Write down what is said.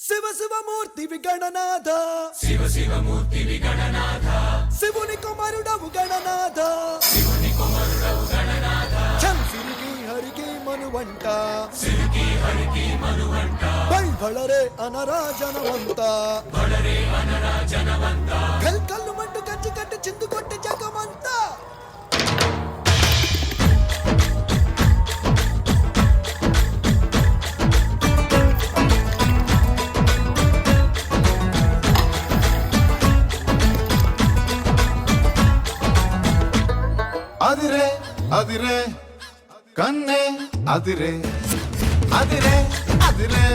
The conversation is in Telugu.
శివ శివమూర్తి విగణనాథ శివ శివమూర్తి విగణనాథ శివుని కుమారుడవు గణనాథ శివుని కుమారుడవు గణనాథ సిరికి హరికి మనువంట సిరికి హరికి మనువంట బళరే అనరా జనవంత బళరే అనరా జనవంత కల్లు మంటు కంచి కట్టి చిందు కొట్టి జగమంతా అదిరే అదిరే కన్నే అదిరే అదిరే అదిరే